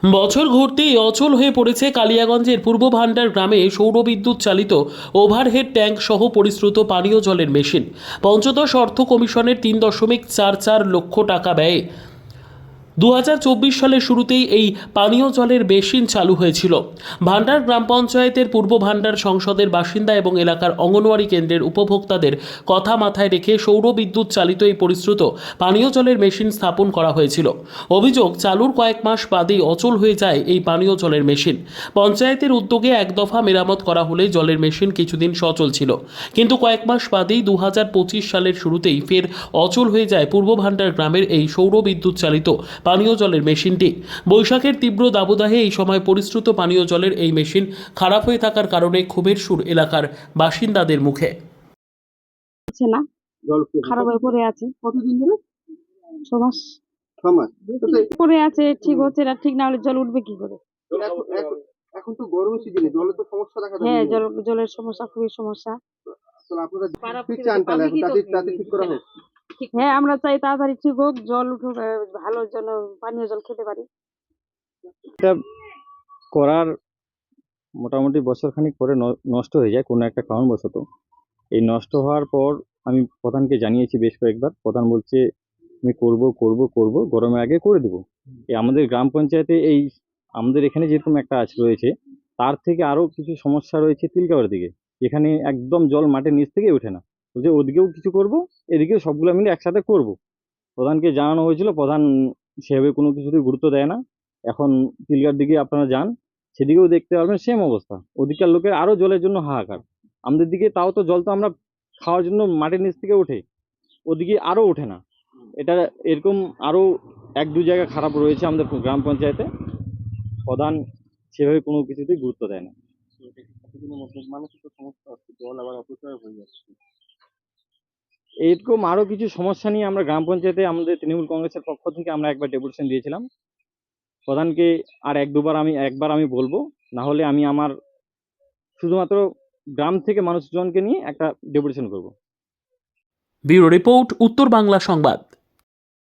বছর ঘুরতেই অচল হয়ে পড়েছে কালিয়াগঞ্জের পূর্ব ভান্ডার গ্রামে সৌরবিদ্যুৎ চালিত ওভারহেড ট্যাঙ্ক সহ পরিশ্রুত পানীয় জলের মেশিন। পঞ্চদশ অর্থ কমিশনের 3.44 লক্ষ টাকা ব্যয়ে 2024 সালের শুরুতেই এই পানীয় জলের মেশিন চালু হয়েছিল। ভান্ডার গ্রাম পঞ্চায়েতের পূর্ব ভান্ডার সংসদের বাসিন্দা এবং এলাকার অঙ্গনওয়াড়ি কেন্দ্রের উপভোক্তাদের কথা মাথায় রেখে সৌর বিদ্যুৎ চালিত এই পরিশ্রুত পানীয় জলের মেশিন স্থাপন করা হয়েছিল। অভিযোগ, চালুর কয়েক মাস বাদেই অচল হয়ে যায় এই পানীয় জলের মেশিন। পঞ্চায়েতের উদ্যোগে এক দফা মেরামত করা হলে জলের মেশিন কিছুদিন সচল ছিল, কিন্তু কয়েক মাস বাদেই 2025 সালের শুরুতেই ফের অচল হয়ে যায় পূর্ব ভান্ডার গ্রামের এই সৌর বিদ্যুৎ চালিত পানীয় জলের মেশিনটি। বৈশাখের তীব্র দাবদাহে এই সময় পরিশ্রুত পানীয় জলের এই মেশিন খারাপ হয়ে থাকার কারণে ক্ষোভের সুর এলাকার বাসিন্দাদের মুখে। হচ্ছে না, জল খারাপ হয়ে পড়ে আছে। কতদিন ধরে? 6 মাস 6 মাস। পড়ে আছে, ঠিক হচ্ছে না। ঠিক না হলে জল উঠবে কি করে? এখন তো গরমের সিজনে জলের তো সমস্যা দেখা দেবে। হ্যাঁ, জলের সমস্যা, খুবই সমস্যা। তাহলে আপনারা কি চান তাহলে এখন তাড়াতাড়ি ঠিক করা হোক? হ্যাঁ, আমরা চাই তাড়াতাড়ি ঠিক হোক, জল উঠুক, ভালো যেন পানীয় জল খেতে পারি। এটা করার মোটামুটি বছরখানেক পরে নষ্ট হয়ে যায় কোনো একটা কারণবশত। এই নষ্ট হওয়ার পর আমি প্রধানকে জানিয়েছি বেশ কয়েকবার। প্রধান বলছে আমি করব করব করব, গরমের আগে করে দেবো। এই আমাদের গ্রাম পঞ্চায়েতে এই আমাদের এখানে যেরকম একটা রয়েছে, তার থেকে আরও কিছু সমস্যা রয়েছে তিলকাওয়ার দিকে, যেখানে একদম জল মাটির নিচ থেকে ওঠে না। বলছে ওদিকেও কিছু করব, এদিকেও সবগুলো মিলে একসাথে করব। প্রধানকে জানানো হয়েছিল, প্রধান সেভাবে কোনো কিছুতেই গুরুত্ব দেয় না। এখন তিলকার দিকে আপনারা যান, সেদিকেও দেখতে পারবেন সেম অবস্থা। ওদিককার লোকের আরো জলের জন্য হাহাকার। আমাদের দিকে তাও তো জল তো আমরা খাওয়ার জন্য মাটির নিচ থেকে ওঠে, ওদিকে আরো ওঠে না। এটা এরকম আরো 1-2 জায়গা খারাপ রয়েছে আমাদের গ্রাম পঞ্চায়েতে। প্রধান সেভাবে কোনো কিছুতেই গুরুত্ব দেয় না। মানুষের তো সমস্যা হচ্ছে, জল আবার অপচয় হয়ে যাচ্ছে। এরকম আরো কিছু সমস্যা নিয়ে আমরা গ্রাম পঞ্চায়েতে আমাদের তৃণমূল কংগ্রেসের পক্ষ থেকে আমরা একবার ডেপুটেশন দিয়েছিলাম প্রধানকে। আর একবার আমি বলবো, না হলে আমি আমার শুধুমাত্র গ্রাম থেকে মানুষজনকে নিয়ে একটা ডেপুটেশন করব। ব্যুরো রিপোর্ট, উত্তর বাংলা সংবাদ।